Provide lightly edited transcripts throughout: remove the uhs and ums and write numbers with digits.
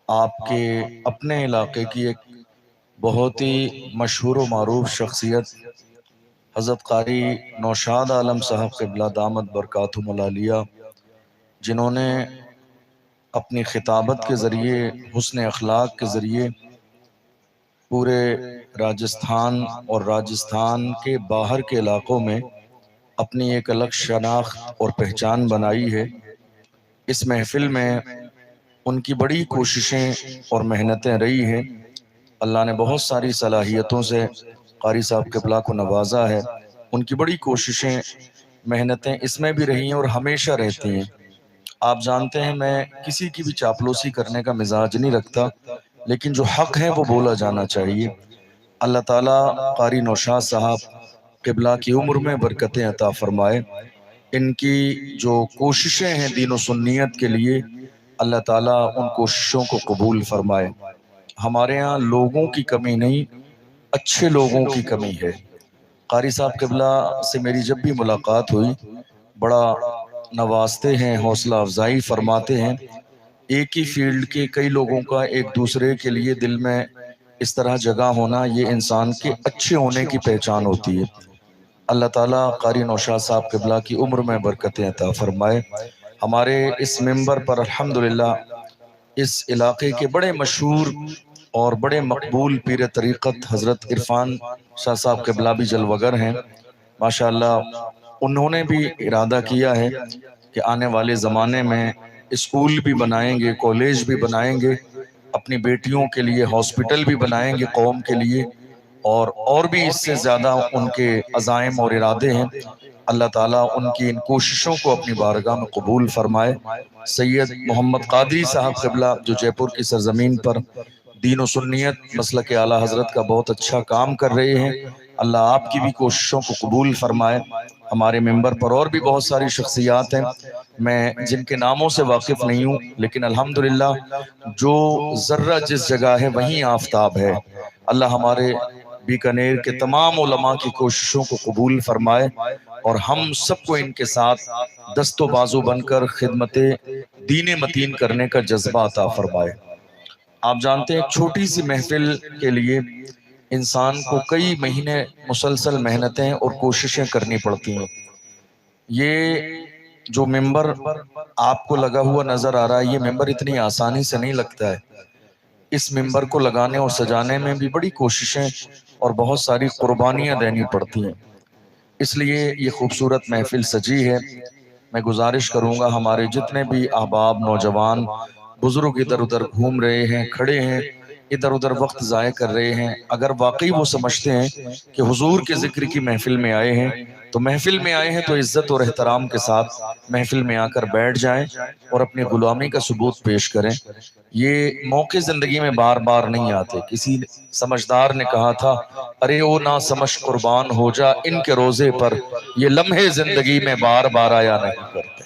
آپ کے اپنے علاقے کی ایک بہت ہی مشہور و معروف شخصیت حضرت قاری نوشاد عالم صاحب قبلہ دامت برکاتہم العالیہ، جنہوں نے اپنی خطابت کے ذریعے، حسن اخلاق کے ذریعے پورے راجستھان اور راجستھان کے باہر کے علاقوں میں اپنی ایک الگ شناخت اور پہچان بنائی ہے۔ اس محفل میں ان کی بڑی کوششیں اور محنتیں رہی ہیں۔ اللہ نے بہت ساری صلاحیتوں سے قاری صاحب قبلہ کو نوازا ہے۔ ان کی بڑی کوششیں، محنتیں اس میں بھی رہی ہیں اور ہمیشہ رہتی ہیں۔ آپ جانتے ہیں میں کسی کی بھی چاپلوسی کرنے کا مزاج نہیں رکھتا، لیکن جو حق ہے وہ بولا جانا چاہیے۔ اللہ تعالیٰ قاری نوشاد صاحب قبلہ کی عمر میں برکتیں عطا فرمائے۔ ان کی جو کوششیں ہیں دین و سنیت کے لیے، اللہ تعالیٰ ان کوششوں کو قبول فرمائے۔ ہمارے ہاں لوگوں کی کمی نہیں، اچھے لوگوں کی کمی ہے۔ قاری صاحب قبلہ سے میری جب بھی ملاقات ہوئی، بڑا نوازتے ہیں، حوصلہ افزائی فرماتے ہیں۔ ایک ہی فیلڈ کے کئی لوگوں کا ایک دوسرے کے لیے دل میں اس طرح جگہ ہونا، یہ انسان کے اچھے ہونے کی پہچان ہوتی ہے۔ اللہ تعالیٰ قاری نوشاد صاحب قبلہ کی عمر میں برکتیں عطا فرمائے۔ ہمارے اس ممبر پر الحمدللہ اس علاقے کے بڑے مشہور اور بڑے مقبول پیر طریقت حضرت عرفان شاہ صاحب قبلہ بھی جلوگر ہیں۔ ماشاءاللہ انہوں نے بھی ارادہ کیا ہے کہ آنے والے زمانے میں اسکول بھی بنائیں گے، کالج بھی بنائیں گے، اپنی بیٹیوں کے لیے ہاسپٹل بھی بنائیں گے قوم کے لیے، اور بھی اس سے زیادہ ان کے عزائم اور ارادے ہیں۔ اللہ تعالیٰ ان کی ان کوششوں کو اپنی بارگاہ میں قبول فرمائے۔ سید محمد قادری صاحب قبلہ جو جے پور کی سرزمین پر دین و سنیت مسلک اعلیٰ حضرت کا بہت اچھا کام کر رہے ہیں، اللہ آپ کی بھی کوششوں کو قبول فرمائے۔ ہمارے ممبر پر اور بھی بہت ساری شخصیات ہیں، میں جن کے ناموں سے واقف نہیں ہوں، لیکن الحمدللہ جو ذرہ جس جگہ ہے وہیں آفتاب ہے۔ اللہ ہمارے بیکانیر کے تمام علماء کی کوششوں کو قبول فرمائے اور ہم سب کو ان کے ساتھ دست و بازو بن کر خدمت دین متین کرنے کا جذبہ عطا فرمائے۔ آپ جانتے ہیں ایک چھوٹی سی محفل کے لیے انسان کو کئی مہینے مسلسل محنتیں اور کوششیں کرنی پڑتی ہیں۔ یہ جو ممبر آپ کو لگا ہوا نظر آ رہا ہے، یہ ممبر اتنی آسانی سے نہیں لگتا ہے۔ اس ممبر کو لگانے اور سجانے میں بھی بڑی کوششیں اور بہت ساری قربانیاں دینی پڑتی ہیں، اس لیے یہ خوبصورت محفل سجی ہے۔ میں گزارش کروں گا ہمارے جتنے بھی احباب، نوجوان، بزرگ ادھر ادھر گھوم رہے ہیں، کھڑے ہیں، ادھر ادھر وقت ضائع کر رہے ہیں، اگر واقعی وہ سمجھتے ہیں کہ حضور کے ذکر کی محفل میں آئے ہیں تو محفل میں آئے ہیں تو عزت اور احترام کے ساتھ محفل میں آ کر بیٹھ جائیں اور اپنی غلامی کا ثبوت پیش کریں۔ یہ موقع زندگی میں بار بار نہیں آتے۔ کسی سمجھدار نے کہا تھا، ارے او نہ سمجھ قربان ہو جا ان کے روزے پر، یہ لمحے زندگی میں بار بار آیا نہیں کرتے۔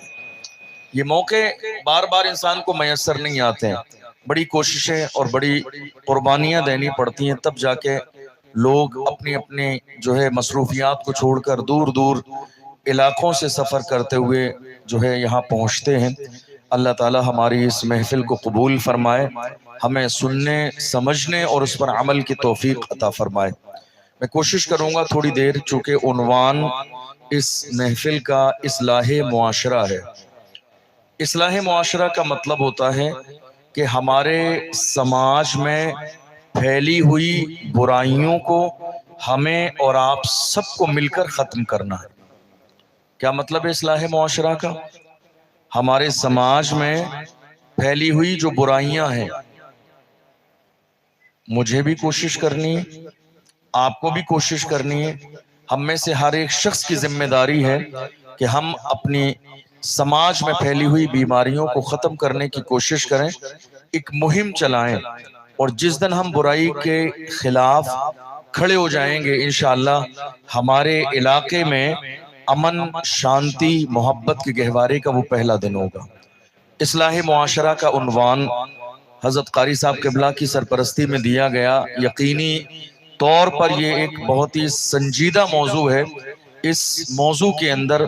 یہ موقع بار بار انسان کو میسر نہیں آتے ہیں، بڑی کوششیں اور بڑی قربانیاں دینی پڑتی ہیں، تب جا کے لوگ اپنی اپنی جو ہے مصروفیات کو چھوڑ کر دور دور علاقوں سے سفر کرتے ہوئے جو ہے یہاں پہنچتے ہیں۔ اللہ تعالیٰ ہماری اس محفل کو قبول فرمائے، ہمیں سننے، سمجھنے اور اس پر عمل کی توفیق عطا فرمائے۔ میں کوشش کروں گا تھوڑی دیر، چونکہ عنوان اس محفل کا اصلاح معاشرہ ہے۔ اصلاح معاشرہ کا مطلب ہوتا ہے کہ ہمارے سماج میں پھیلی ہوئی برائیوں کو ہمیں اور آپ سب کو مل کر ختم کرنا ہے۔ کیا مطلب ہے اصلاح معاشرہ کا؟ ہمارے سماج میں پھیلی ہوئی جو برائیاں ہیں، مجھے بھی کوشش کرنی ہے، آپ کو بھی کوشش کرنی ہے، ہم میں سے ہر ایک شخص کی ذمہ داری ہے کہ ہم اپنی سماج میں پھیلی ہوئی بیماریوں کو ختم کرنے کی کوشش کریں، ایک مہم چلائیں، اور جس دن ہم برائی کے خلاف کھڑے ہو جائیں گے انشاءاللہ ہمارے علاقے میں امن، شانتی، محبت کے گہوارے کا وہ پہلا دن ہوگا۔ اصلاح معاشرہ کا عنوان حضرت قاری صاحب قبلہ کی سرپرستی میں دیا گیا۔ یقینی طور پر یہ ایک بہت ہی سنجیدہ موضوع ہے، اس موضوع کے اندر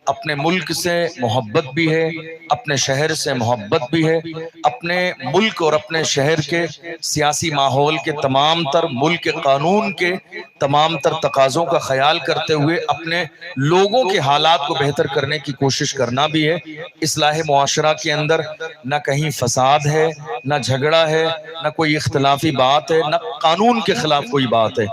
اپنے ملک سے محبت بھی ہے، اپنے شہر سے محبت بھی ہے، اپنے ملک اور اپنے شہر کے سیاسی ماحول کے تمام تر، ملک قانون کے تمام تر تقاضوں کا خیال کرتے ہوئے اپنے لوگوں کے حالات کو بہتر کرنے کی کوشش کرنا بھی ہے۔ اصلاح معاشرہ کے اندر نہ کہیں فساد ہے، نہ جھگڑا ہے، نہ کوئی اختلافی بات ہے، نہ قانون کے خلاف کوئی بات ہے۔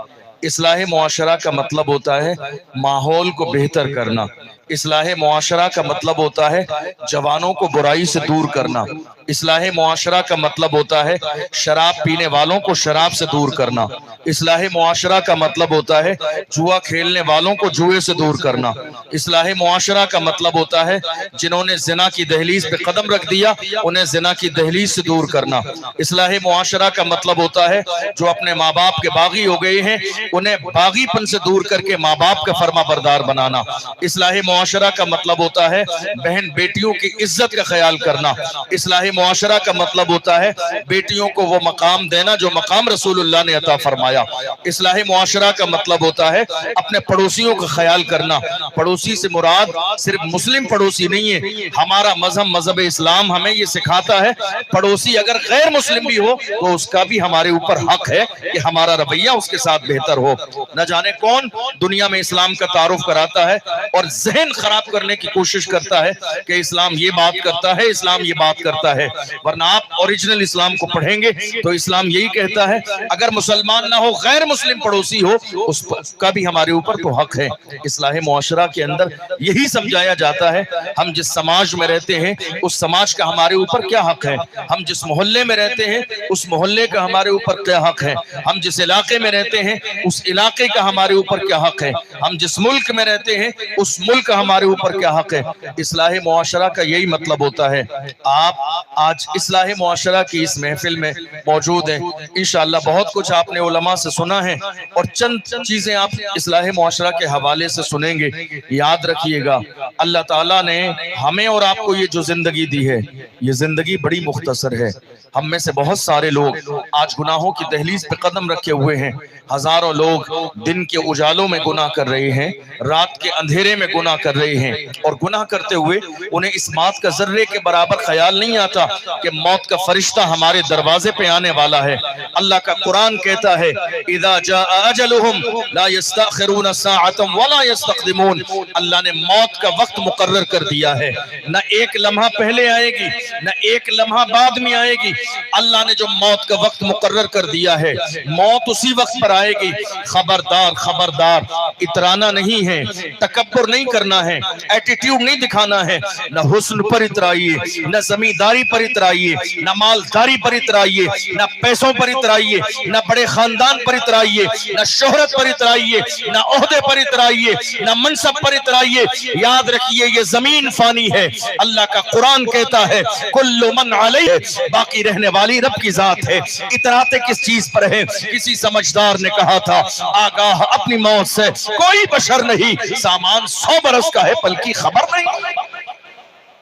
اصلاح معاشرہ کا مطلب ہوتا ہے ماحول کو بہتر کرنا۔ اصلاح معاشرہ کا مطلب ہوتا ہے جوانوں کو برائی سے دور کرنا۔ اصلاح معاشرہ کا مطلب ہوتا ہے شراب پینے والوں کو شراب سے دور کرنا۔ اصلاح معاشرہ کا مطلب ہوتا ہے جوا کھیلنے والوں کو جوئے سے دور کرنا۔ اصلاح معاشرہ کا مطلب ہوتا ہے جنہوں نے زنا کی دہلیز پہ قدم رکھ دیا انہیں زنا کی دہلیز سے دور کرنا۔ اصلاح معاشرہ کا مطلب ہوتا ہے جو اپنے ماں باپ کے باغی ہو گئے ہیں انہیں باغی پن سے دور کر کے ماں باپ کا فرما بردار بنانا۔ اصلاح معاشرہ کا مطلب ہوتا ہے بہن بیٹیوں کی عزت کا خیال کرنا۔ اصلاح معاشرہ کا مطلب ہوتا ہے بیٹیوں کو وہ مقام دینا جو مقام رسول اللہ نے عطا فرمایا۔ اصلاح معاشرہ کا مطلب ہوتا ہے اپنے پڑوسیوں کا خیال کرنا۔ پڑوسی سے مراد صرف مسلم پڑوسی نہیں ہے، ہمارا مذہب اسلام ہمیں یہ سکھاتا ہے پڑوسی اگر غیر مسلم بھی ہو تو اس کا بھی ہمارے اوپر حق ہے کہ ہمارا رویہ اس کے ساتھ بہتر ہو۔ نہ جانے کون دنیا میں اسلام کا تعارف کراتا ہے اور ذہن خراب کرنے کی کوشش کرتا ہے کہ اسلام یہ بات کرتا ہے، اسلام یہ بات کرتا ہے، ورنہ آپ اوریجنل اسلام کو پڑھیں گے تو اسلام یہی کہتا ہے اگر مسلمان نہ ہو غیر مسلم پڑوسی ہو اس کا بھی ہمارے اوپر تو حق ہے۔ اصلاح معاشرہ کے اندر یہی سمجھایا جاتا ہے ہم جس سماج میں رہتے ہیں اس سماج کا ہمارے اوپر کیا حق ہے، ہم جس محلے میں رہتے ہیں اس محلے کا ہمارے اوپر کیا حق ہے، ہم جس علاقے میں رہتے ہیں اس علاقے کا ہمارے اوپر کیا حق ہے، ہم جس ملک میں رہتے ہیں اس ملک کا ہمارے اوپر کیا حق ہے۔ اصلاح معاشرہ کا یہی مطلب ہوتا ہے۔ آپ آج اصلاح معاشرہ کی اس محفل میں موجود ہیں، انشاءاللہ بہت کچھ آپ نے علماء سے سنا ہے اور چند چیزیں آپ اصلاح معاشرہ کے حوالے سے سنیں گے۔ یاد رکھیے گا اللہ تعالیٰ نے ہمیں اور آپ کو یہ جو زندگی دی ہے یہ زندگی بڑی مختصر ہے۔ ہم میں سے بہت سارے لوگ آج گناہوں کی دہلیز پہ قدم رکھے ہوئے ہیں۔ ہزاروں لوگ دن کے اجالوں میں گناہ کر رہے ہیں، رات کے اندھیرے میں گناہ کر رہے ہیں، اور گناہ کرتے ہوئے انہیں اس بات کا ذرے کے برابر خیال نہیں آتا کہ موت کا فرشتہ ہمارے دروازے پہ آنے والا ہے۔ اللہ کا قرآن کہتا ہے اذا جاء اجلہم لا یستأخرون ساعتا ولا یستقدمون۔ اللہ نے موت کا وقت مقرر کر دیا ہے، نہ ایک لمحہ پہلے آئے گی نہ ایک لمحہ بعد میں آئے گی۔ اللہ نے جو موت کا وقت مقرر کر دیا ہے موت اسی وقت پر آئے گی۔ خبردار خبردار، اترانا نہیں ہے، تکبر نہیں کرنا ہے، ایٹیٹیوڈ نہیں دکھانا ہے، نہ حسن پر اترائیے، نہ زمینداری پر اترائیے، نہ مالداری پر اترائیے، نہ پیسوں پر اترائیے، نہ بڑے خاندان پر اترائیے، نہ شہرت پر اترائیے، نہ عہدے پر اترائیے، نہ منصب پر اترائیے۔ یاد رکھیے یہ زمین فانی ہے، اللہ کا قرآن کہتا ہے کل من علیہ، باقی رہنے والی رب کی ذات ہے۔ اتراتے کس چیز پر ہے؟ کسی سمجھدار نے کہا تھا آگاہ اپنی موت سے کوئی بشر نہیں، سامان 100 برس کا ہے پل کی خبر نہیں۔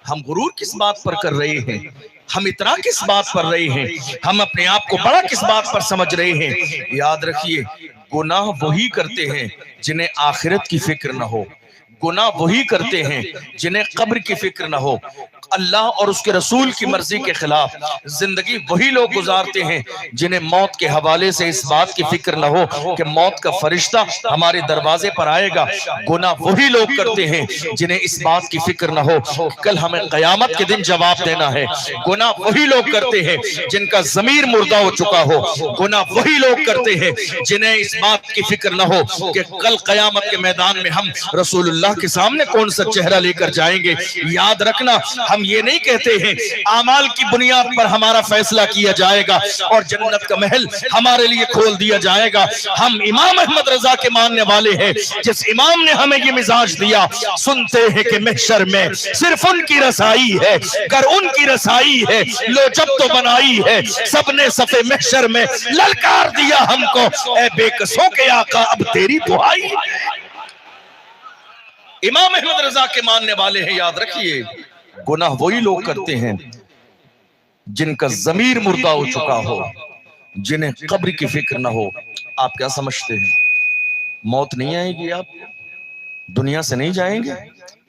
ہم غرور کس بات پر کر رہے ہیں، ہم اتنا کس بات پر رہے ہیں، ہم اپنے آپ کو بڑا کس بات پر سمجھ رہے ہیں۔ یاد رکھیے گناہ وہی کرتے ہیں جنہیں آخرت کی فکر نہ ہو، گناہ وہی کرتے ہیں جنہیں قبر کی فکر نہ ہو، اللہ اور اس کے رسول کی مرضی کے خلاف زندگی وہی لوگ گزارتے ہیں جنہیں موت کے حوالے سے اس بات کی فکر نہ ہو کہ موت کا فرشتہ ہمارے دروازے پر آئے گا۔ گناہ وہی لوگ کرتے ہیں جنہیں اس بات کی فکر نہ ہو کل ہمیں قیامت کے دن جواب دینا ہے۔ گناہ وہی لوگ کرتے ہیں جن کا ضمیر مردہ ہو چکا ہو، گناہ وہی لوگ کرتے ہیں جنہیں اس بات کی فکر نہ ہو کہ کل قیامت کے میدان میں ہم رسول اللہ کے سامنے کون سا چہرہ لے کر جائیں گے۔ یاد رکھنا ہم یہ نہیں کہتے ہیں اعمال کی بنیاد پر ہمارا فیصلہ کیا جائے گا اور جنت کا محل ہمارے لیے کھول دیا جائے گا۔ ہم امام احمد رضا کے ماننے والے ہیں، جس امام نے ہمیں یہ مزاج دیا، سنتے ہیں کہ محشر میں صرف ان کی رسائی ہے، گر ان کی رسائی ہے لو جب تو بنائی ہے، سب نے صف محشر میں للکار دیا ہم کو، اے بے کسوں کے آقا اب تیری دعائی۔ امام احمد رضا کے ماننے والے ہیں، یاد رکھیے گناہ وہی لوگ کرتے ہیں جن کا ضمیر مردہ ہو چکا ہو، جنہیں قبر کی فکر نہ ہو۔ آپ کیا سمجھتے ہیں موت نہیں آئے گی؟ آپ دنیا سے نہیں جائیں گے؟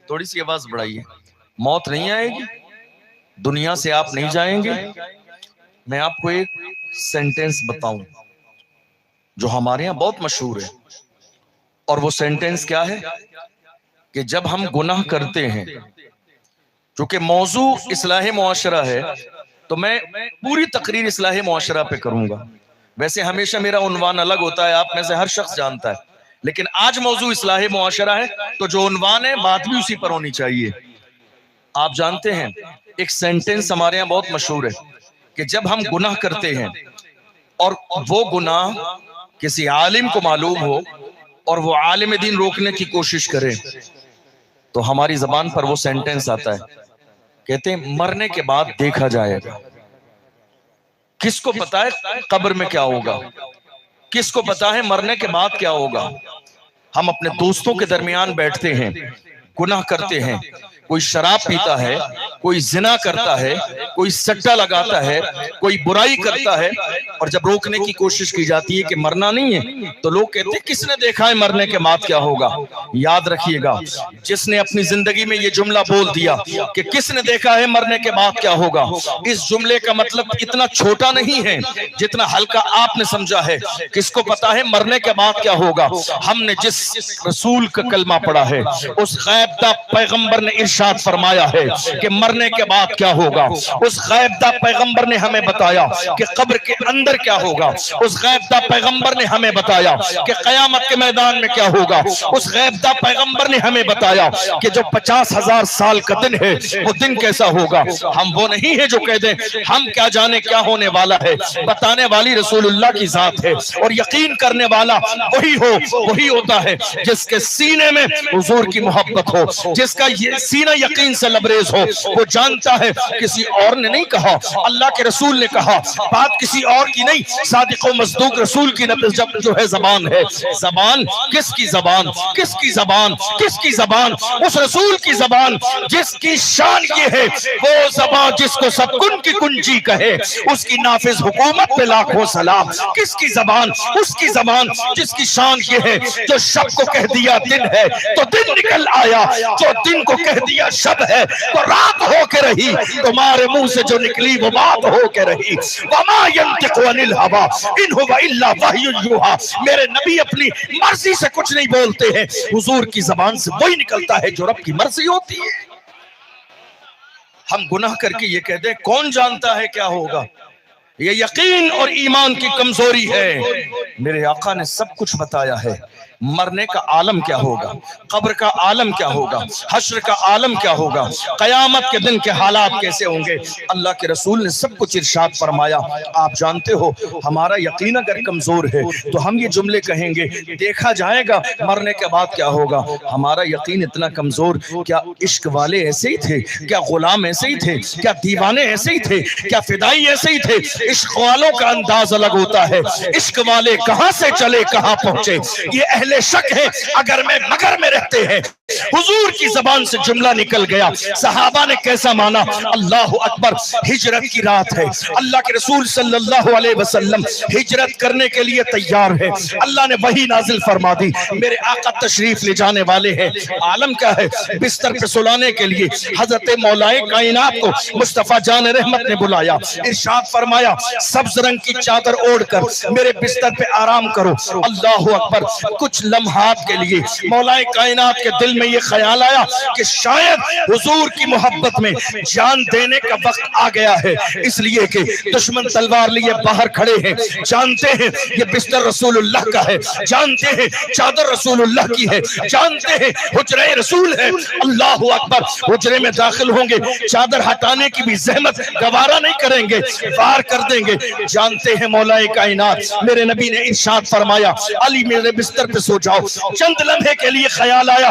تھوڑی سی آواز بڑھائیے. موت نہیں آئے گی؟ دنیا سے آپ نہیں جائیں گے؟ میں آپ کو ایک سینٹنس بتاؤں جو ہمارے یہاں بہت مشہور ہے، اور وہ سینٹنس کیا ہے کہ جب ہم گناہ کرتے ہیں، چونکہ موضوع اصلاح معاشرہ ہے تو میں پوری تقریر اصلاح معاشرہ پہ کروں گا. ویسے ہمیشہ میرا عنوان الگ ہوتا ہے، آپ میں سے ہر شخص جانتا ہے، لیکن آج موضوع اصلاح معاشرہ ہے تو جو عنوان ہے بات بھی اسی پر ہونی چاہیے. آپ جانتے ہیں ایک سینٹنس ہمارے یہاں بہت مشہور ہے کہ جب ہم گناہ کرتے ہیں اور وہ گناہ کسی عالم کو معلوم ہو اور وہ عالم دین روکنے کی کوشش کرے تو ہماری زبان پر وہ سینٹنس آتا ہے، کہتے ہیں مرنے کے بعد دیکھا جائے گا. کس کو پتا ہے قبر میں کیا ہوگا؟ کس کو پتا ہے مرنے کے بعد کیا ہوگا؟ ہم اپنے دوستوں کے درمیان بیٹھتے ہیں، گناہ کرتے ہیں، کوئی شراب پیتا ہے، کوئی زنا کرتا ہے، کوئی سٹا لگاتا ہے، کوئی برائی کرتا ہے، اور جب روکنے کی کوشش کی جاتی ہے کہ مرنا نہیں ہے تو لوگ کہتے ہیں کس نے دیکھا ہے مرنے کے بعد کیا ہوگا؟ یاد رکھیے گا، جس نے اپنی زندگی میں یہ جملہ بول دیا کہ کس نے دیکھا ہے مرنے کے بعد کیا ہوگا، اس جملے کا مطلب اتنا چھوٹا نہیں ہے جتنا ہلکا آپ نے سمجھا ہے. کس کو پتا ہے مرنے کے بعد کیا ہوگا؟ ہم نے جس رسول کا کلمہ پڑھا ہے، اس غیب دہ پیغمبر نے ارشاد فرمایا ہے کہ مرنے کے بعد کیا ہوگا. اس غیب دہ پیغمبر نے ہمیں بتایا کہ قبر کے اندر کیا ہوگا. اس غیب دہ پیغمبر نے ہمیں بتایا کہ قیامت کے میدان میں کیا ہوگا. اس غیب دہ پیغمبر نے ہمیں بتایا کہ جو 50,000 سال کا دن ہے وہ دن کیسا ہوگا. ہم وہ نہیں ہے جو کہہ دیں ہم کیا جانے کیا ہونے والا ہے. بتانے والی رسول اللہ کی ذات ہے، اور یقین کرنے والا وہی ہوتا ہے جس کے سینے میں حضور کی محبت ہو، جس کا یہ سینہ یقین سے لبریز ہو. وہ جانتا ہے کسی اور نے نہیں کہا، اللہ کے رسول نے کہا، بات کسی اور کی نہیں، صادق و مصدوق رسول کی جب جو ہے زبان ہے. زبان کس کی زبان؟ کس کی زبان؟ کس کی زبان؟ اس رسول کی زبان جس کی شان یہ ہے، وہ زبان جس کو سب کن کی کنجی کہے، اس کی نافذ حکومت پہ لاکھوں سلام. کس کی زبان؟ اس کی زبان جس کی شان یہ ہے، جو شب کو کہہ دیا دن ہے تو دن نکل آیا، جو دن کو کہہ دیا شب ہے تو رات ہو کے رہی. تمہارے منہ سے جو نکلی وہ بات ہو کے رہی. وما ينطق عن الهوى ان هو الا وحی یوحى. میرے نبی اپنی مرضی سے کچھ نہیں بولتے ہیں، حضور کی زبان سے وہی نکلتا ہے جو رب کی مرضی ہوتی ہے. ہم گناہ کر کے یہ کہہ دیں کون جانتا ہے کیا ہوگا؟ یہ یقین اور ایمان کی کمزوری ہے. میرے آقا نے سب کچھ بتایا ہے. مرنے کا عالم کیا ہوگا، قبر کا عالم کیا ہوگا، حشر کا عالم کیا ہوگا، قیامت کے دن کے حالات کیسے ہوں گے. اللہ کے رسول نے سب کچھ ارشاد فرمایا. آپ جانتے ہو ہمارا یقین اگر کمزور ہے تو ہم یہ جملے کہیں گے دیکھا جائے گا مرنے کے بعد کیا ہوگا. ہمارا یقین اتنا کمزور، کیا عشق والے ایسے ہی تھے؟ کیا غلام ایسے ہی تھے؟ کیا دیوانے ایسے ہی تھے؟ کیا فدائی ایسے ہی تھے؟ عشق والوں کا انداز الگ ہوتا ہے. عشق والے کہاں سے چلے کہاں پہنچے یہ اہل شک ہے. اگر میں مگر میں رہتے ہیں، حضور کی زبان سے جملہ نکل گیا. صحابہ نے کیسا مانا؟ اللہ اکبر. ہجرت کی رات ہے، اللہ کے رسول صلی اللہ علیہ وسلم ہجرت کرنے کے لیے تیار ہے. اللہ نے وحی نازل فرما دی. میرے آقا تشریف لے جانے والے ہیں. عالم کیا ہے؟ بستر پہ سلانے کے لیے حضرت مولا کائنات کو مصطفیٰ جان رحمت نے بلایا. ارشاد فرمایا سبز رنگ کی چادر اوڑھ کر میرے بستر پہ آرام کرو. اللہ اکبر. کچھ لمحات کے لیے مولا کائنات کے دل میں یہ خیال آیا کہ شاید حضور کی محبت میں جان دینے کا وقت آ گیا ہے، اس لیے کہ دشمن تلوار لیے باہر کھڑے ہیں. جانتے ہیں یہ بستر رسول اللہ کا ہے، جانتے ہیں چادر رسول اللہ کی ہے، جانتے ہیں حجرہ رسول ہے. اللہ اکبر. حجرے میں داخل ہوں گے، چادر ہٹانے کی بھی زحمت گوارا نہیں کریں گے، وار کر دیں گے. جانتے ہیں مولا کائنات میرے نبی نے ارشاد فرمایا علی میرے بستر پہ سو جاؤ. چند لمحے کے لیے خیال آیا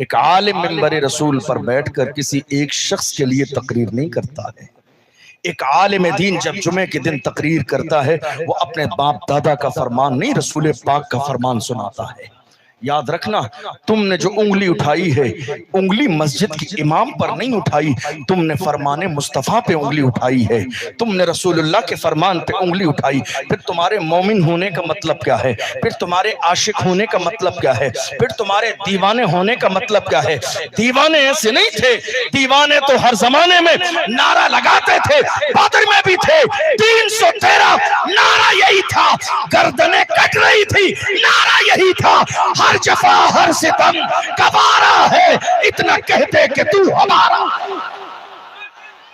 ایک عالم منبر رسول پر بیٹھ کر کسی ایک شخص کے لیے تقریر نہیں کرتا ہے. ایک عالم دین جب جمعے کے دن تقریر کرتا ہے وہ اپنے باپ دادا کا فرمان نہیں، رسول پاک کا فرمان سناتا ہے. یاد رکھنا، تم نے جو انگلی اٹھائی ہے انگلی مسجد کی امام پر نہیں اٹھائی، تم نے فرمان مصطفیٰ پہ انگلی اٹھائی ہے، تم نے رسول اللہ کے فرمان پہ انگلی اٹھائی. پھر تمہارے مومن ہونے کا مطلب کیا ہے؟ پھر تمہارے عاشق ہونے کا مطلب کیا ہے؟ پھر تمہارے دیوانے ہونے کا مطلب کیا ہے؟ دیوانے ایسے نہیں تھے، دیوانے تو ہر زمانے میں نعرہ لگاتے تھے، بدر میں بھی تھے. 313 نعرہ یہی تھا، گردنیں کٹ رہی تھی، نعرہ یہی تھا، ہر جفا ہر ستم گوارا ہے اتنا کہتے کہ تو ہمارا.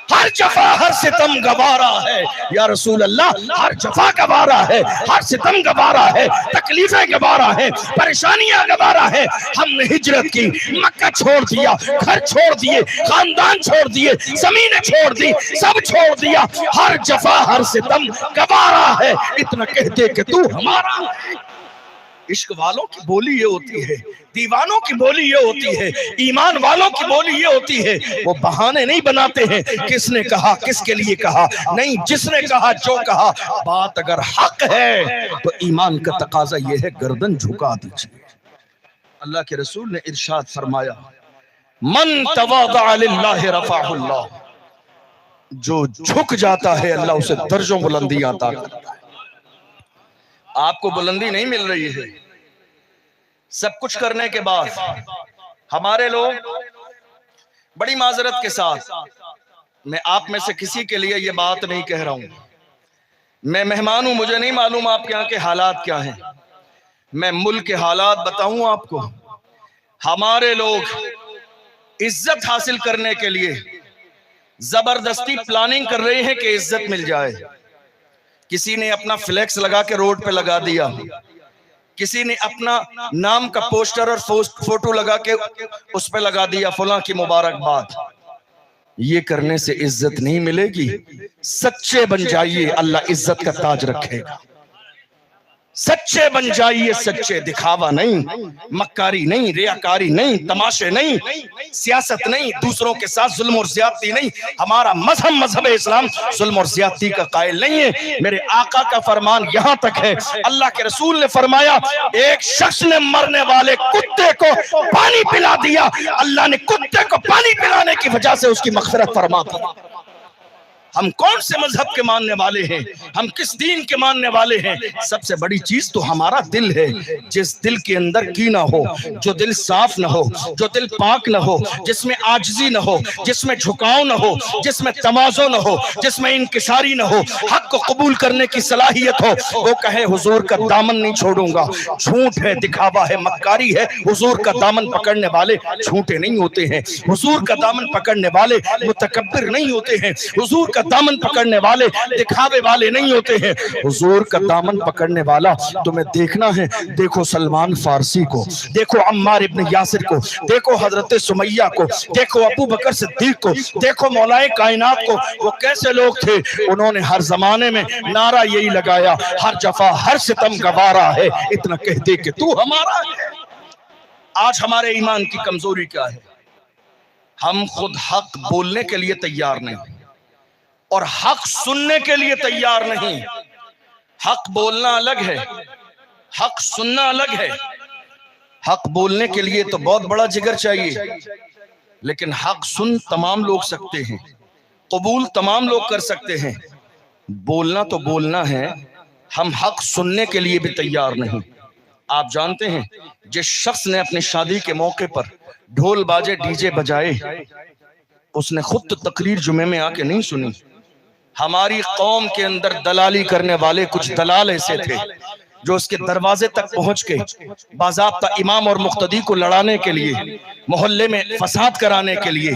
ہر جفا ہر ستم گوارا ہے یا رسول اللہ، ہر جفا گوارا ہے، ہر ستم گوارا ہے، تکلیفیں گوارا ہے، پریشانیاں گوارا ہے. ہم نے ہجرت کی، مکہ چھوڑ دیا، گھر چھوڑ دیے، خاندان چھوڑ دیے، زمینیں چھوڑ دی، سب چھوڑ دیا، ہر جفا ہر ستم گوارا ہے اتنا کہتے کہ تو ہمارا. عشق والوں کی بولی یہ ہوتی ہے، دیوانوں کی بولی یہ ہوتی ہے، ایمان والوں کی بولی یہ ہوتی ہے. وہ بہانے نہیں بناتے ہیں کس نے کہا، کس کے لیے کہا، نہیں، جس نے کہا، جو کہا. بات اگر حق ہے تو ایمان کا تقاضا یہ ہے گردن جھکا دیجیے. اللہ کے رسول نے ارشاد فرمایا، من تواضع للہ رفعہ اللہ، جو جھک جاتا ہے اللہ اسے درجوں بلندیاں عطا کرتا ہے. آپ کو بلندی نہیں مل رہی ہے، سب کچھ کرنے کے بعد ہمارے لوگ بڑی معذرت کے ساتھ، میں آپ میں سے کسی کے لیے یہ بات نہیں کہہ رہا ہوں، میں مہمان ہوں، مجھے نہیں معلوم آپ کے یہاں کے حالات کیا ہیں، میں ملک کے حالات بتاؤں آپ کو. ہمارے لوگ عزت حاصل کرنے کے لیے زبردستی پلاننگ کر رہے ہیں کہ عزت مل جائے. کسی نے اپنا فلیکس لگا کے روڈ پہ لگا دیا، کسی نے اپنا نام کا پوسٹر اور فوٹو لگا کے اس پہ لگا دیا فلاں کی مبارکباد. یہ کرنے سے عزت نہیں ملے گی. سچے بن جائیے، اللہ عزت کا تاج رکھے گا. سچے بن جائیے، سچے، دکھاوا نہیں، مکاری نہیں، ریاکاری نہیں، تماشے نہیں، سیاست نہیں، دوسروں کے ساتھ ظلم اور زیادتی نہیں. ہمارا مذہب اسلام ظلم اور زیادتی کا قائل نہیں ہے. میرے آقا کا فرمان یہاں تک ہے، اللہ کے رسول نے فرمایا ایک شخص نے مرنے والے کتے کو پانی پلا دیا، اللہ نے کتے کو پانی پلانے کی وجہ سے اس کی مغفرت فرما دی. ہم کون سے مذہب کے ماننے والے ہیں، ہم کس دین کے ماننے والے ہیں؟ سب سے بڑی چیز تو ہمارا دل ہے. جس دل کے اندر کینہ ہو، جو دل صاف نہ ہو، جو دل پاک نہ ہو، جس میں عاجزی نہ ہو، جس میں جھکاؤ نہ ہو، جس میں تواضع نہ ہو، جس میں انکساری نہ ہو، حق کو قبول کرنے کی صلاحیت ہو، وہ کہے حضور کا دامن نہیں چھوڑوں گا. جھوٹ ہے، دکھاوا ہے، مکاری ہے. حضور کا دامن پکڑنے والے جھوٹے نہیں ہوتے ہیں، حضور کا دامن پکڑنے والے متکبر نہیں ہوتے ہیں، حضور کا دامن پکڑنے والے دکھاوے والے نہیں ہوتے ہیں. حضور کا دامن پکڑنے والا تمہیں دیکھنا ہے، دیکھو سلمان فارسی کو، دیکھو عمار ابن یاسر کو، دیکھو حضرت سمیہ کو، دیکھو ابو بکر صدیق کو، دیکھو مولائے کائنات کو. وہ کیسے لوگ تھے؟ انہوں نے ہر زمانے میں نعرہ یہی لگایا، ہر جفا ہر ستم گوارا ہے اتنا کہتے کہ تو ہمارا ہے. آج ہمارے ایمان کی کمزوری کیا ہے؟ ہم خود حق بولنے کے لیے تیار نہیں اور حق سننے کے لیے تیار نہیں. حق بولنا الگ ہے، حق سننا الگ ہے. حق بولنے کے لیے تو بہت بڑا جگر چاہیے، لیکن حق سن تمام لوگ سکتے ہیں، قبول تمام لوگ کر سکتے ہیں. بولنا تو بولنا ہے، ہم حق سننے کے لیے بھی تیار نہیں. آپ جانتے ہیں جس شخص نے اپنی شادی کے موقع پر ڈھول باجے ڈی جے بجائے، اس نے خود تو تقریر جمعے میں آ کے نہیں سنی. ہماری قوم کے اندر دلالی کرنے والے کچھ دلال ایسے تھے جو اس کے دروازے تک پہنچ کے باضابطہ امام اور مقتدی کو لڑانے کے لیے، محلے میں فساد کرانے کے لیے،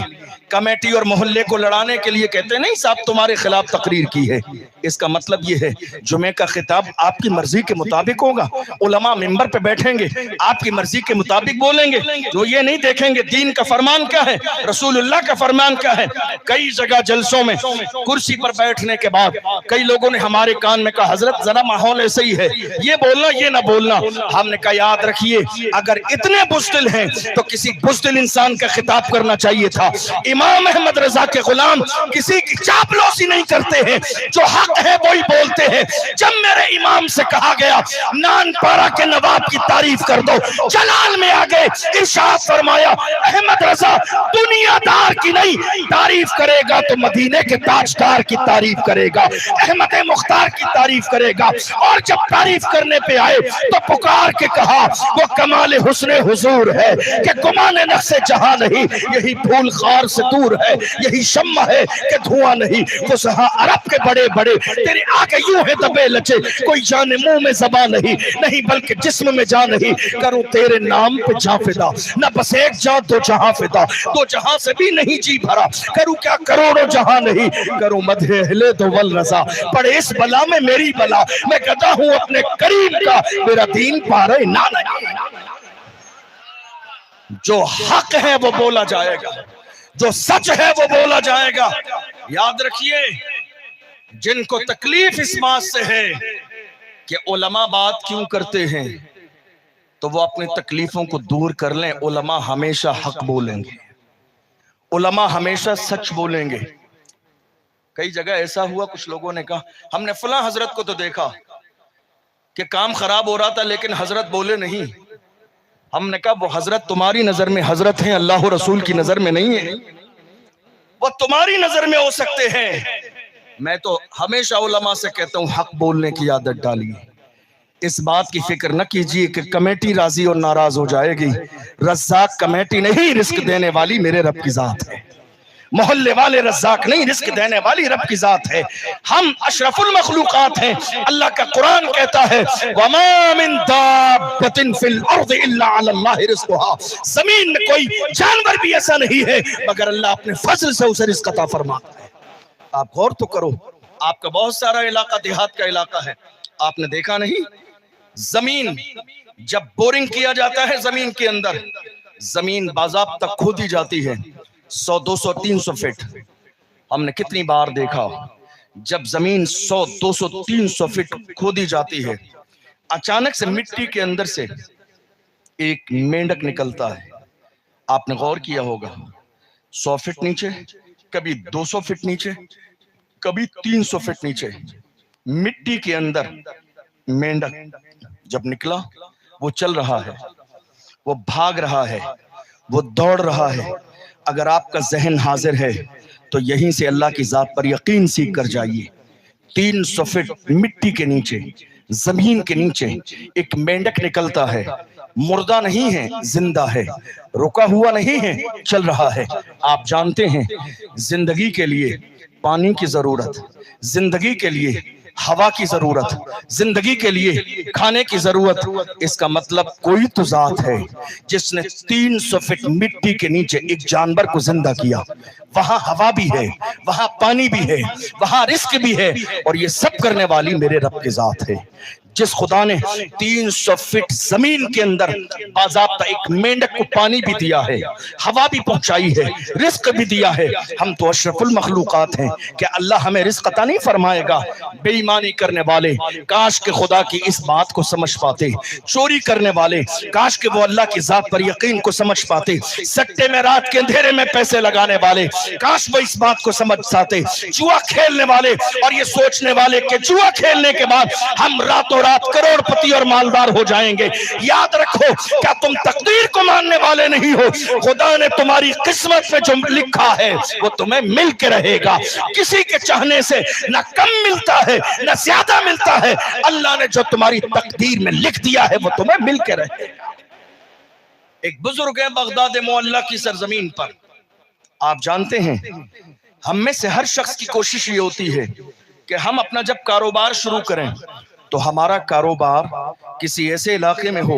کمیٹی اور محلے کو لڑانے کے لیے کہتے نہیں صاحب تمہارے خلاف تقریر کی ہے، اس کا مطلب یہ ہے جمعے کا خطاب آپ کی مرضی کے مطابق ہوگا، علماء ممبر پہ بیٹھیں گے آپ کی مرضی کے مطابق بولیں گے، جو یہ نہیں دیکھیں گے دین کا فرمان کیا ہے، رسول اللہ کا فرمان کیا ہے۔ کئی جگہ جلسوں میں کرسی پر بیٹھنے کے بعد کئی لوگوں نے ہمارے کان میں کہا حضرت ذرا ماحول ایسے ہی ہے، یہ بولنا یہ نہ بولنا۔ ہم نے کہا یاد رکھیے اگر اتنے بزدل ہیں تو کسی بزدل انسان کا خطاب کرنا چاہیے تھا۔ امام احمد رضا کے غلام کسی کی چاپلوسی نہیں کرتے ہیں، جو حق ہے وہی بولتے ہیں۔ جب میرے امام سے کہا گیا نان پارا کے نواب کی تعریف کر دو، جلال میں آگے ارشاد فرمایا احمد رضا دنیا دار کی نہیں تعریف کرے گا تو مدینے کے تاجدار کی تعریف کرے گا، احمد مختار کی تعریف کرے گا۔ اور جب تعریف کرنے پہ آئے تو پکار کے کہا وہ کمال حسن حضور ہے کہ گمان نقص جہاں نہیں، یہی پھول خار سے دور ہے، یہی شمع ہے کہ دھواں نہیں۔ فصحا عرب کے بڑے بڑے تیرے آگے یوں ہے دبے لچے، کوئی جان منہ میں زبان نہیں بلکہ جسم میں جان نہیں۔ کروں تیرے نام پہ جاں فدا، نہ بس ایک جاں دو جہاں فدا، دو جہاں سے بھی نہیں جی بھرا، کروں کیا کروڑوں جہاں نہیں۔ کروں مدح اہل دو والرضا، پڑے اس بلا میں میری بلا، میں گدا ہوں اپنے کریم کا، میرا دین پارے نہ نہیں۔ جو حق ہے وہ بولا جائے گا، جو سچ ہے وہ بولا جائے گا۔ یاد رکھیے جن کو تکلیف اس بات سے ہے کہ علماء بات کیوں کرتے ہیں تو وہ اپنی تکلیفوں کو دور کر لیں۔ علماء ہمیشہ حق بولیں گے، علماء ہمیشہ سچ بولیں گے۔ کئی جگہ ایسا ہوا کچھ لوگوں نے کہا ہم نے فلاں حضرت کو تو دیکھا کہ کام خراب ہو رہا تھا لیکن حضرت بولے نہیں۔ ہم نے کہا وہ حضرت تمہاری نظر میں حضرت ہیں، اللہ رسول کی نظر میں نہیں ہے۔ وہ تمہاری نظر میں ہو سکتے ہیں، میں تو ہمیشہ علماء سے کہتا ہوں حق بولنے کی عادت ڈالیے۔ اس بات کی فکر نہ کیجیے کہ کمیٹی راضی اور ناراض ہو جائے گی۔ رزاق کمیٹی نہیں رزق دینے والی میرے رب کی ذات ہے، محلے والے رزاق نہیں رزق دینے والی رب کی ذات ہے۔ ہم اشرف المخلوقات ہیں۔ اللہ کا قرآن کہتا ہے وَمَا مِن دَابَّةٍ فِي الْأَرْضِ إِلَّا عَلَى اللَّهِ رِزْقُهَا، زمین میں کوئی جانور بھی ایسا نہیں ہے مگر اللہ اپنے فضل سے اسے رزق عطا فرماتا ہے۔ آپ غور تو کرو، آپ کا بہت سارا علاقہ دیہات کا علاقہ ہے، آپ نے دیکھا نہیں زمین جب بورنگ کیا جاتا ہے زمین کے اندر، زمین باضابطہ کھودی جاتی ہے 100 200 300 فٹ۔ ہم نے کتنی بار دیکھا جب زمین 100 200 300 فٹ کھودی جاتی ہے اچانک سے مٹی کے اندر سے ایک مینڈک نکلتا ہے۔ آپ نے غور کیا ہوگا 100 فٹ نیچے، کبھی 200 فٹ نیچے، کبھی 300 فٹ نیچے مٹی کے اندر مینڈک جب نکلا وہ چل رہا ہے، وہ بھاگ رہا ہے، وہ دوڑ رہا ہے۔ اگر آپ کا ذہن حاضر ہے تو یہیں سے اللہ کی ذات پر یقین سیکھ کر جائیے۔ 300 فٹ مٹی کے نیچے، زمین کے نیچے ایک مینڈک نکلتا ہے، مردہ نہیں ہے زندہ ہے، رکا ہوا نہیں ہے چل رہا ہے۔ آپ جانتے ہیں زندگی کے لیے پانی کی ضرورت، زندگی کے لیے ہوا کی ضرورت، زندگی کے لیے کھانے کی ضرورت۔ اس کا مطلب کوئی تو ذات ہے جس نے 300 فٹ مٹی کے نیچے ایک جانور کو زندہ کیا۔ وہاں ہوا بھی ہے، وہاں پانی بھی ہے، وہاں رزق بھی ہے، اور یہ سب کرنے والی میرے رب کی ذات ہے۔ جس خدا نے 300 فٹ زمین کے اندر باضابطہ ایک مینڈک کو پانی بھی دیا ہے، ہوا بھی پہنچائی ہے، رزق بھی دیا ہے۔ ہم تو اشرف المخلوقات ہیں کہ اللہ ہمیں رزق عطا نہیں فرمائے گا۔ بے ایمانی کرنے والے کاش کہ خدا کی اس بات کو سمجھ پاتے، چوری کرنے والے کاش کہ وہ اللہ کی ذات پر یقین کو سمجھ پاتے، سٹے میں رات کے اندھیرے میں پیسے لگانے والے کاش وہ اس بات کو سمجھ پاتے، جوا کھیلنے والے اور یہ سوچنے والے کہ جوا کھیلنے کے بعد ہم راتوں رات کروڑ پتی اور مالدار ہو جائیں گے۔ یاد رکھو کیا تم تقدیر کو ماننے والے نہیں ہو؟ خدا نے تمہاری قسمت میں جو لکھا ہے وہ تمہیں مل کے رہے گا۔ کسی کے چاہنے سے نہ کم ملتا ہے نہ زیادہ ملتا ہے، اللہ نے جو تمہاری تقدیر میں لکھ دیا ہے وہ تمہیں مل کے رہے گا۔ ایک بزرگ ہے بغداد معلیٰ کی سرزمین پر، آپ جانتے ہیں ہم میں سے ہر شخص کی کوشش یہ ہوتی ہے کہ ہم اپنا جب کاروبار شروع کریں تو ہمارا کاروبار کسی ایسے علاقے میں ہو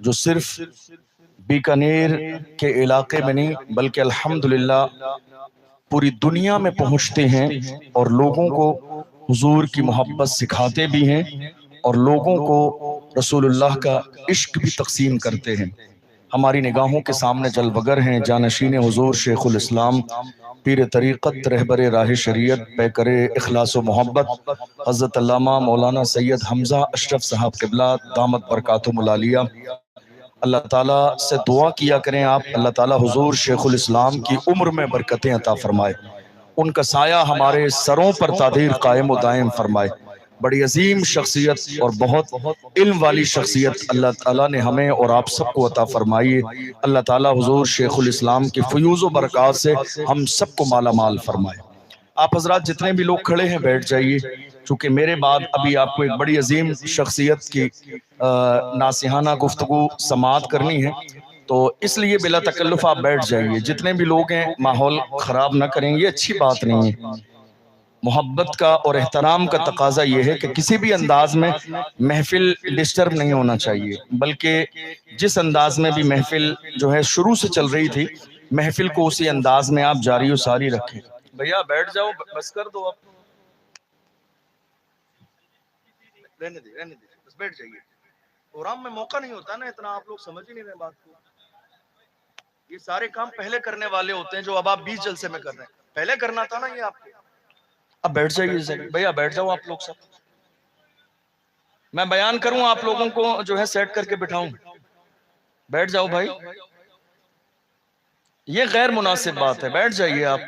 جو صرف بیکانیر کے علاقے میں نہیں بلکہ الحمدللہ پوری دنیا میں پہنچتے ہیں اور لوگوں کو حضور کی محبت سکھاتے بھی ہیں اور لوگوں کو رسول اللہ کا عشق بھی تقسیم کرتے ہیں۔ ہماری نگاہوں کے سامنے جلوگر ہیں جانشین حضور شیخ الاسلام پیر طریقت رہبر راہ شریعت پیکر اخلاص و محبت حضرت علامہ مولانا سید حمزہ اشرف صاحب قبلہ دامت برکاتہم العالیہ۔ اللہ تعالیٰ سے دعا کیا کریں آپ، اللہ تعالیٰ حضور شیخ الاسلام کی عمر میں برکتیں عطا فرمائے، ان کا سایہ ہمارے سروں پر تادیر قائم و دائم فرمائے۔ بڑی عظیم شخصیت اور بہت علم والی شخصیت اللہ تعالیٰ نے ہمیں اور آپ سب کو عطا فرمائی ہے۔ اللہ تعالیٰ حضور شیخ الاسلام کی فیوز و برکات سے ہم سب کو مالا مال فرمائے۔ آپ حضرات جتنے بھی لوگ کھڑے ہیں بیٹھ جائیے، چونکہ میرے بعد ابھی آپ کو ایک بڑی عظیم شخصیت کی ناصحانہ گفتگو سماعت کرنی ہے، تو اس لیے بلا تکلف آپ بیٹھ جائیے۔ جتنے بھی لوگ ہیں ماحول خراب نہ کریں، یہ اچھی بات نہیں ہے۔ محبت کا اور احترام کا تقاضا یہ ہے کہ کسی بھی انداز میں محفل ڈسٹرب نہیں ہونا چاہیے، بلکہ جس انداز میں بھی محفل جو ہے شروع سے چل رہی تھی، محفل کو اسی انداز میں آپ جاری و ساری رکھیں۔ بھیا بیٹھ جاؤ، بس کر دو، آپ رہنے دے بس بیٹھ جائیے۔ پروگرام میں موقع نہیں ہوتا نا اتنا، آپ لوگ سمجھ ہی نہیں رہے بات کو۔ یہ سارے کام پہلے کرنے والے ہوتے ہیں جو اب آپ 20 جلسے میں کر رہے ہیں، پہلے کرنا تھا نا یہ آپ کو۔ اب بیٹھ جائیے بھیا، بیٹھ جاؤ آپ لوگ سب، میں بیان کروں آپ لوگوں کو جو ہے سیٹ کر کے بٹھاؤں۔ بیٹھ جاؤ بھائی، یہ غیر مناسب بات ہے، بیٹھ جائیے آپ۔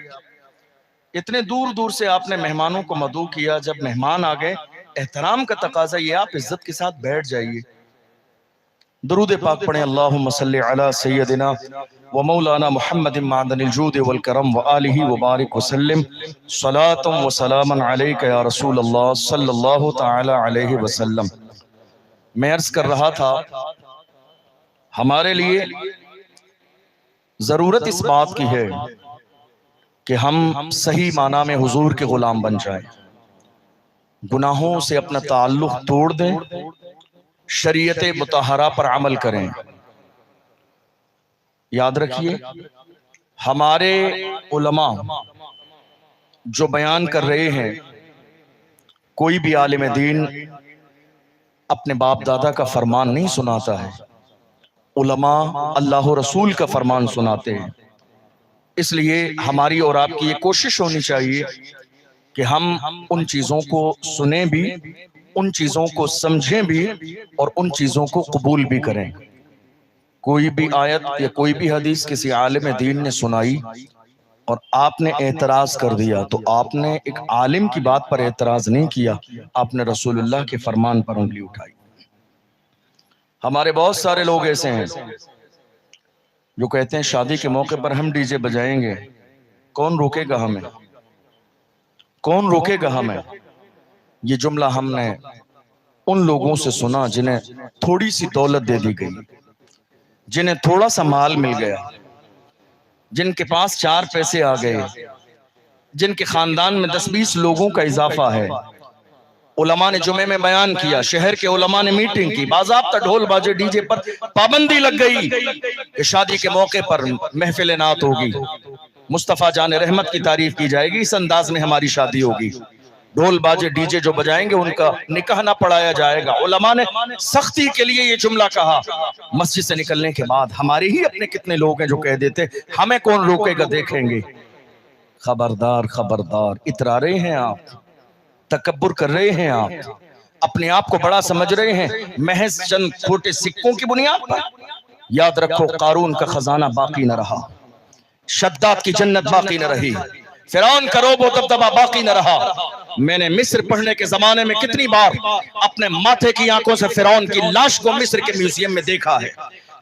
اتنے دور دور سے آپ نے مہمانوں کو مدعو کیا، جب مہمان آ گئے احترام کا تقاضا یہ آپ عزت کے ساتھ بیٹھ جائیے۔ درود پاک پڑھیں، اللہم صلی علی سیدنا و مولانا محمد معدن الجود والکرم و آلہ وبارک وسلم، صلاة و سلاما علیک یا رسول اللہ صلی اللہ تعالی علیہ وسلم۔ میں عرض کر رہا تھا ہمارے لیے ضرورت اس بات کی ہے کہ ہم صحیح معنی میں حضور کے غلام بن جائیں، گناہوں سے اپنا تعلق توڑ دیں، شریعت مطہرہ پر عمل کریں۔ یاد رکھیے ہمارے علماء جو بیان کر رہے ہیں، کوئی بھی عالم دین اپنے باپ دادا کا فرمان نہیں سناتا ہے، علماء اللہ و رسول کا فرمان سناتے ہیں۔ اس لیے ہماری اور آپ کی یہ کوشش ہونی چاہیے کہ ہم ان چیزوں کو سنیں بھی، ان چیزوں کو سمجھیں بھی اور ان چیزوں کو قبول بھی کریں۔ کوئی بھی آیت یا کوئی بھی حدیث کسی عالم دین نے سنائی اور آپ نے اعتراض کر دیا تو آپ نے ایک عالم کی بات پر اعتراض نہیں کیا، آپ نے رسول اللہ کے فرمان پر انگلی اٹھائی۔ ہمارے بہت سارے لوگ ایسے ہیں جو کہتے ہیں شادی کے موقع پر ہم ڈی جے بجائیں گے، کون روکے گا ہمیں؟ کون روکے گا ہمیں؟ یہ جملہ ہم نے ان لوگوں سے سنا جنہیں تھوڑی سی دولت دے دی گئی، جنہیں تھوڑا سا مال مل گیا، جن کے پاس 4 پیسے آ گئے، جن کے خاندان میں 10-20 لوگوں کا اضافہ ہے۔ علماء نے جمعے میں بیان کیا، شہر کے علماء نے میٹنگ کی، باضابطہ ڈھول باجے ڈی جے پر پابندی لگ گئی کہ شادی کے موقع پر محفل نعت ہوگی، مصطفیٰ جان رحمت کی تعریف کی جائے گی، اس انداز میں ہماری شادی ہوگی، ڈھول باجے ڈی جے جو بجائیں گے ان کا نکاح نہ پڑھایا جائے گا۔ علماء نے سختی کے لیے یہ جملہ کہا۔ مسجد سے نکلنے کے بعد ہمارے ہی اپنے کتنے لوگ ہیں جو کہہ دیتے ہمیں کون روکے گا، دیکھیں گے۔ خبردار خبردار، اترا رہے ہیں آپ، تکبر کر رہے ہیں آپ، اپنے آپ کو بڑا سمجھ رہے ہیں محض چند کھوٹے سکوں کی بنیاد پر۔ یاد رکھو قارون کا خزانہ باقی نہ رہا، شداد کی جنت باقی نہ رہی، فرعون کا روب و دبدبہ باقی نہ رہا۔ میں نے مصر پڑھنے کے زمانے میں کتنی بار اپنے ماتھے کی آنکھوں سے فرعون کی لاش کو مصر کے میوزیم میں دیکھا ہے۔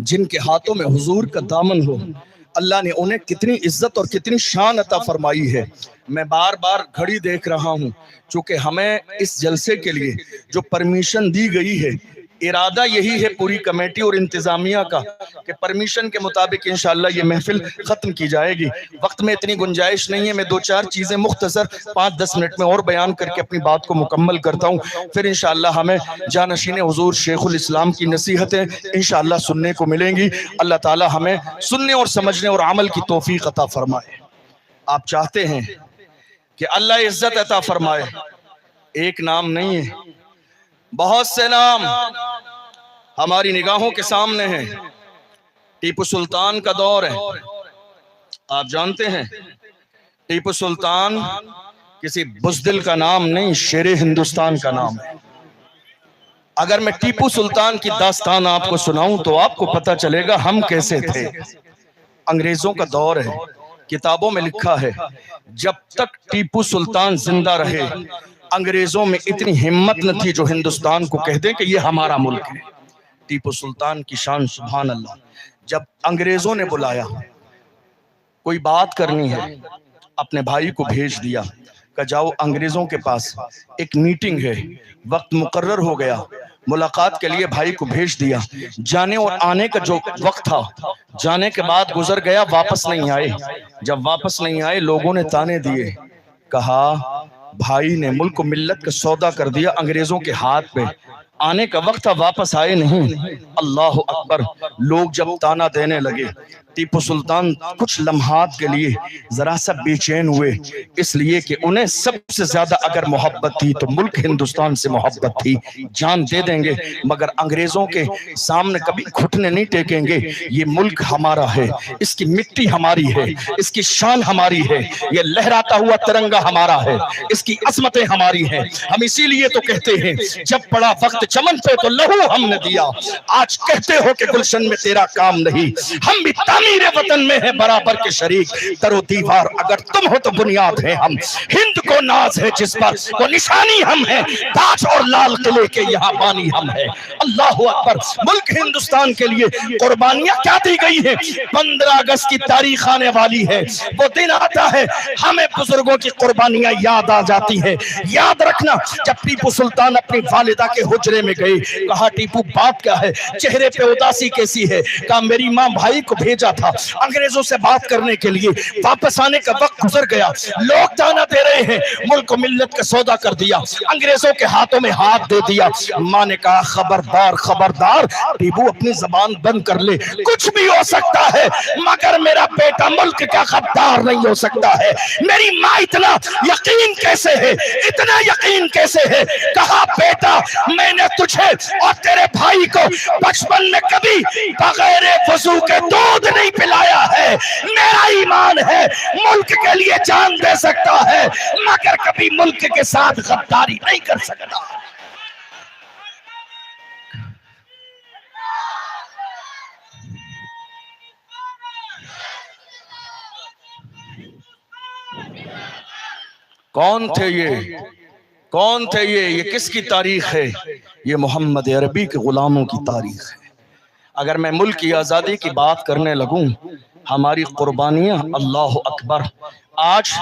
جن کے ہاتھوں میں حضور کا دامن ہو، اللہ نے انہیں کتنی عزت اور کتنی شان عطا فرمائی ہے۔ میں بار بار گھڑی دیکھ رہا ہوں، چونکہ ہمیں اس جلسے کے لیے جو پرمیشن دی گئی ہے، ارادہ یہی ہے پوری کمیٹی اور انتظامیہ کا کہ پرمیشن کے مطابق انشاءاللہ یہ محفل ختم کی جائے گی۔ وقت میں اتنی گنجائش نہیں ہے، میں 2-4 چیزیں مختصر 5-10 منٹ میں اور بیان کر کے اپنی بات کو مکمل کرتا ہوں، پھر انشاءاللہ ہمیں جانشین حضور شیخ الاسلام کی نصیحتیں انشاءاللہ سننے کو ملیں گی۔ اللہ تعالی ہمیں سننے اور سمجھنے اور عمل کی توفیق عطا فرمائے۔ آپ چاہتے ہیں کہ اللہ عزت عطا فرمائے، ایک نام نہیں ہے، بہت سے نام ہماری نگاہوں کے سامنے ہیں۔ ٹیپو سلطان کا دور ہے، آپ جانتے ہیں ٹیپو سلطان کسی بزدل کا نام نہیں، شیر ہندوستان کا نام ہے۔ اگر میں ٹیپو سلطان کی داستان آپ کو سناؤں تو آپ کو پتہ چلے گا ہم کیسے تھے۔ انگریزوں کا دور ہے، کتابوں میں لکھا ہے جب تک ٹیپو سلطان زندہ رہے انگریزوں میں اتنی ہمت نہ تھی جو ہندوستان کو کہہ دیں کہ یہ ہمارا ملک ہے۔ ٹیپو سلطان کی شان سبحان اللہ، جب انگریزوں نے بلایا کوئی بات کرنی ہے، اپنے بھائی کو بھیج دیا کہ جاؤ انگریزوں کے پاس ایک میٹنگ ہے، وقت مقرر ہو گیا، ملاقات کے لیے بھائی کو بھیج دیا۔ جانے اور آنے کا جو وقت تھا، جانے کے بعد گزر گیا، واپس نہیں آئے۔ جب واپس نہیں آئے لوگوں نے تانے دیے، کہا بھائی نے ملک و ملت کا سودا کر دیا انگریزوں کے ہاتھ پہ، آنے کا وقت تھا واپس آئے نہیں۔ اللہ اکبر، لوگ جب تانا دینے لگے، ٹیپو سلطان کچھ لمحات کے لیے ذرا سا بے چین ہوئے، اس لیے کہ انہیں سب سے زیادہ اگر محبت تھی تو ملک ہندوستان سے محبت تھی، جان دے دیں گے مگر انگریزوں کے سامنے کبھی گھٹنے نہیں ٹیکیں گے۔ یہ ملک ہمارا ہے، اس کی مٹی ہماری ہے، اس کی شان ہماری ہے، یہ لہراتا ہوا ترنگا ہمارا ہے، اس کی عظمتیں ہماری ہیں۔ ہم اسی لیے تو کہتے ہیں جب پڑا وقت چمن پہ تو لہو ہم نے دیا، آج کہتے ہو کہ گلشن میں تیرا کام نہیں، ہم بھی تعمیر وطن میں ہے برابر کے شریک، در و دیوار اگر تم ہو تو بنیاد ہے ہم، ہند کو ناز ہے جس پر وہ نشانی ہم ہیں، تاج اور لال قلعے کے یہاں بانی ہم ہیں۔ اللہ اکبر، ملک ہندوستان کے لیے قربانیاں کیا دی گئی ہیں۔ 15 اگست کی تاریخ آنے والی ہے، وہ دن آتا ہے ہمیں بزرگوں کی قربانیاں یاد آ جاتی ہیں۔ یاد رکھنا جب ٹیپو سلطان اپنی والدہ کے حجرے میں گئے، کہا ٹیپو بات کیا ہے، چہرے پہ اداسی کیسی ہے، کہا میری ماں بھائی کو بھیجا تھا انگریزوں سے بات کرنے کے لیے، واپس آنے کا وقت گزر گیا، لوگ تانا دے رہے ہیں، ملک و ملت کا سودا کر دیا، انگریزوں کے ہاتھوں میں ہاتھ دے دیا۔ ماں نے کہا خبردار خبردار ٹیپو اپنی زبان بند کر لے، کچھ بھی ہو سکتا ہے مگر میرا بیٹا ملک کا غدار نہیں ہو سکتا ہے۔ میری ماں اتنا یقین کیسے ہے، اتنا یقین کیسے ہے، کہا بیٹا میں نے تجھے اور تیرے بھائی کو بچپن میں کبھی بغیر وضو کے دودھ نہیں پلایا ہے، میرا ایمان ہے ملک کے لیے جان دے سکتا ہے مگر کبھی ملک کے ساتھ غداری نہیں کر سکتا۔ کون تھے یہ، کون تھے یہ کس کی تاریخ ہے؟ یہ محمد عربی کے غلاموں کی تاریخ ہے۔ اگر میں ملک کی آزادی کی بات کرنے لگوں، ہماری قربانیاں اللہ اکبر، آج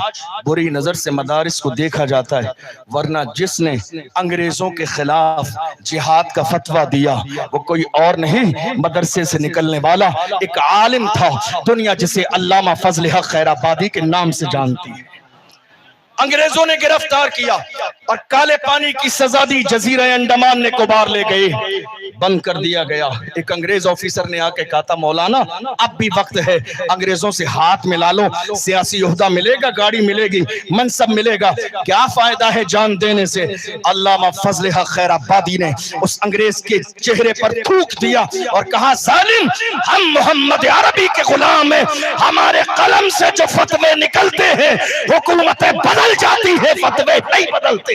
بری نظر سے مدارس کو دیکھا جاتا ہے، ورنہ جس نے انگریزوں کے خلاف جہاد کا فتویٰ دیا وہ کوئی اور نہیں، مدرسے سے نکلنے والا ایک عالم تھا، دنیا جسے علامہ فضل حق خیر آبادی کے نام سے جانتی ہے۔ انگریزوں نے گرفتار کیا اور کالے پانی کی سزا دی، جزیرہ انڈمان نے کوبار لے گئے، بند کر دیا گیا۔ ایک انگریز آفیسر نے آ کے کہا تھا مولانا اب بھی وقت ہے، انگریزوں سے ہاتھ ملا لو، سیاسی عہدہ ملے گا، گاڑی ملے گی، منصب ملے گا، کیا فائدہ ہے جان دینے سے۔ علامہ فضل حق خیر آبادی نے اس انگریز کے چہرے پر تھوک دیا اور کہا ظالم ہم محمد عربی کے غلام ہیں، ہمارے قلم سے جو فتوے نکلتے ہیں حکومتیں بدل جاتی ہے، فتوے نہیں بدلتے۔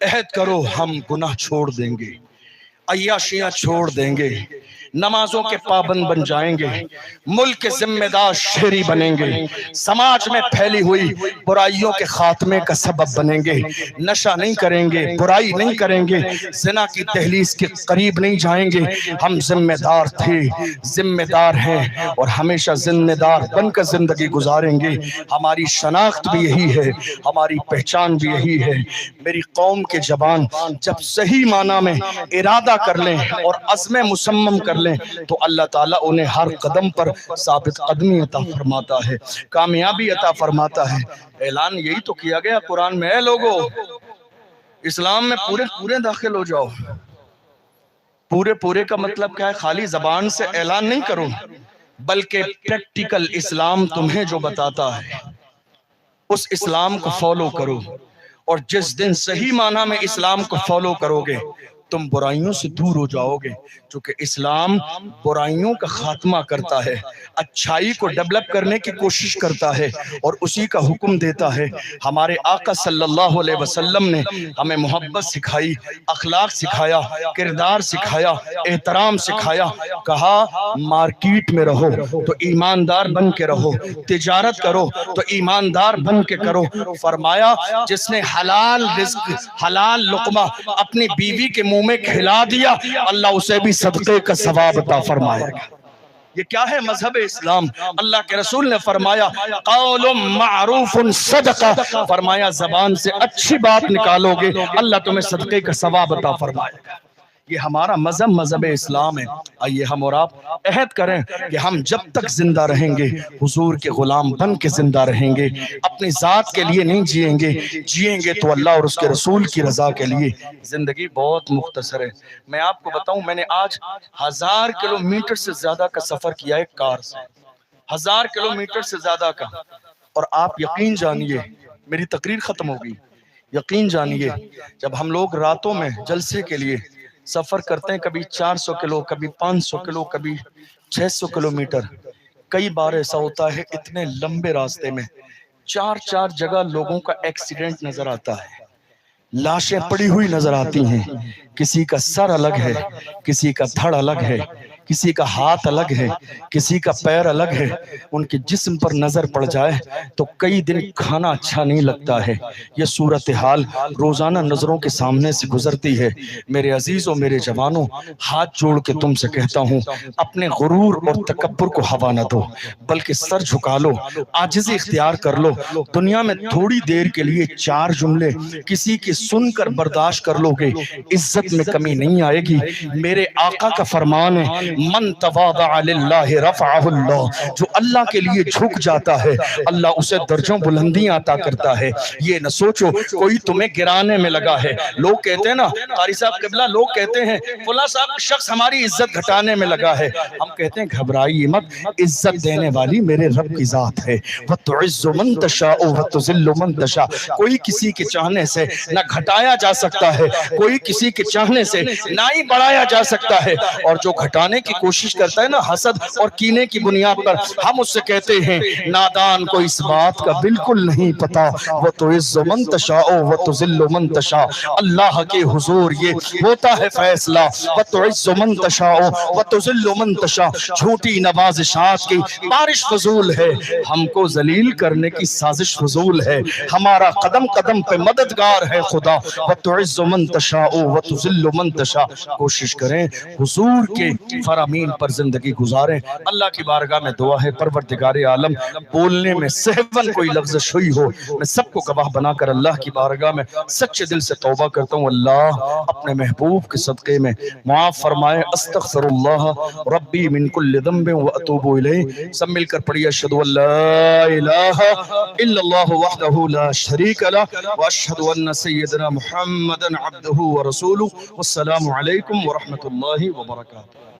عہد کرو ہم گناہ چھوڑ دیں گے، عیاشیاں چھوڑ دیں گے، نمازوں کے پابند بن جائیں گے، ملک کے ذمہ دار شہری بنیں گے، سماج میں پھیلی ہوئی برائیوں کے خاتمے کا سبب بنیں گے، نشہ نہیں کریں گے، برائی نہیں کریں گے، زنا کی دہلیز کے قریب نہیں جائیں گے۔ ہم ذمہ دار تھے، ذمہ دار ہیں اور ہمیشہ ذمہ دار بن کر زندگی گزاریں گے۔ ہماری شناخت بھی یہی ہے، ہماری پہچان بھی یہی ہے۔ میری قوم کے جوان جب صحیح معنی میں ارادہ کر لیں اور عزم مصمم کر لیں تو اللہ تعالیٰ انہیں ہر قدم پر ثابت قدمی عطا فرماتا ہے، کامیابی عطا فرماتا ہے۔ اعلان یہی تو کیا گیا قرآن میں، اے لوگو اسلام میں پورے داخل ہو جاؤ۔ پورے کا مطلب کیا ہے؟ خالی زبان سے اعلان نہیں کرو، بلکہ پریکٹیکل اسلام تمہیں جو بتاتا ہے اس اسلام کو فالو کرو، اور جس دن صحیح معنی میں اسلام کو فالو کرو گے تم برائیوں سے دور ہو جاؤ گے، چونکہ اسلام برائیوں کا خاتمہ کرتا ہے، اچھائی کو ڈیولپ کرنے کی کوشش کرتا ہے اور اسی کا حکم دیتا ہے۔ ہمارے آقا صلی اللہ علیہ وسلم نے ہمیں محبت سکھائی، اخلاق سکھایا، کردار سکھایا، احترام سکھایا۔ کہا مارکیٹ میں رہو تو ایماندار بن کے رہو، تجارت کرو تو ایماندار بن کے کرو۔ فرمایا جس نے حلال رزق، حلال لقمہ اپنی بیوی کے منہ میں کھلا دیا اللہ اسے بھی صدقے کا ثواب عطا فرمائے گا۔ یہ کیا ہے مذہب اسلام؟ اللہ کے رسول نے فرمایا قول معروف صدقہ، فرمایا زبان سے اچھی بات نکالو گے اللہ تمہیں صدقے کا ثواب عطا فرمائے گا۔ یہ ہمارا مذہب اسلام ہے۔ آئیے ہم اور آپ عہد کریں کہ ہم جب تک زندہ رہیں گے حضور کے غلام بن کے زندہ رہیں گے، اپنی ذات کے لیے نہیں جئیں گے تو اللہ اور اس کے رسول کی رضا کے لیے۔ زندگی بہت مختصر ہے۔ میں آپ کو بتاؤں، میں نے آج 1000 کلومیٹر سے زیادہ کا سفر کیا ہے کار سے، 1000 کلومیٹر سے زیادہ کا۔ اور آپ یقین جانیے میری تقریر ختم ہوگی، یقین جانیے جب ہم لوگ راتوں میں جلسے کے لیے سفر کرتے ہیں، کبھی 400 کلو، کبھی 500 کلو، کبھی 600 کلومیٹر، کئی بار ایسا ہوتا ہے اتنے لمبے راستے میں 4 جگہ لوگوں کا ایکسیڈنٹ نظر آتا ہے، لاشیں پڑی ہوئی نظر آتی ہیں، کسی کا سر الگ ہے، کسی کا دھڑ الگ ہے، کسی کا ہاتھ الگ ہے، کسی کا پیر الگ ہے۔ ان کے جسم پر نظر پڑ جائے تو کئی دن کھانا اچھا نہیں لگتا ہے۔ یہ صورتحال روزانہ نظروں کے سامنے سے گزرتی ہے۔ میرے عزیزوں، میرے جوانوں، ہاتھ جوڑ کے تم سے کہتا ہوں اپنے غرور اور تکبر کو ہوا نہ دو، بلکہ سر جھکا لو، عاجزی اختیار کر لو۔ دنیا میں تھوڑی دیر کے لیے 4 جملے کسی کی سن کر برداشت کر لو گے، عزت میں کمی نہیں آئے گی۔ میرے آقا کا فرمان ہے من تواضع للہ رفعہ اللہ، جو اللہ کے لیے جھک جاتا ہے اللہ اسے درجوں بلندیاں عطا کرتا ہے۔ یہ نہ سوچو کوئی تمہیں گرانے میں لگا ہے۔ لوگ کہتے ہیں نا قاری صاحب قبلہ، لوگ کہتے ہیں فلاں صاحب شخص ہماری عزت گھٹانے میں لگا ہے۔ ہم کہتے ہیں گھبرائیے مت، عزت دینے والی میرے رب کی ذات ہے۔ وَتُعِزُّ مَن تَشَاءُ وَتُذِلُّ مَن تَشَاءُ، کوئی کسی کے چاہنے سے نہ گھٹایا جا سکتا ہے، کوئی کسی کے چاہنے سے نہ ہی بڑھایا جا سکتا ہے۔ اور جو گھٹانے کی کوشش کرتا ہے نا حسد اور کینے کی بنیاد پر، ہم اس سے کہتے ہیں نادان کو اس بات کا بالکل نہیں پتا۔ وَتُعِزُّ مَن تَشَاءُ وَتُذِلُّ مَن تَشَاءُ، اللہ کے حضور یہ ہوتا ہے فیصلہ۔ وَتُعِزُّ مَن تَشَاءُ وَتُذِلُّ مَن تَشَاءُ، جھوٹی نوازشات کی بارش فضول ہے، ہم کو ذلیل کرنے کی سازش فضول ہے، ہمارا قدم قدم پہ مددگار ہے خدا۔ وَتُعِزُّ مَن تَشَاءُ وَتُذِلُّ مَن تَشَاءُ، کوشش کریں حضور کے فرامین پر زندگی گزاریں۔ اللہ کی بارگاہ میں دعا ہے پروردگار عالم بولنے میں سہون کوئی لغزش ہوئی ہو، میں سب کو گواہ بنا کر اللہ کی بارگاہ میں سچے دل سے توبہ کرتا ہوں، اللہ اپنے محبوب کے صدقے میں معاف فرمائے۔ استغفر اللہ ربی من کل ذنب واتوب الیہ۔ سب مل کر پڑھیے اشہد ان لا الہ الا اللہ وحدہ لا شریک لہ واشہد ان سیدنا محمدا عبدہ ورسولہ۔ والسلام علیکم ورحمۃ اللہ وبرکاتہ۔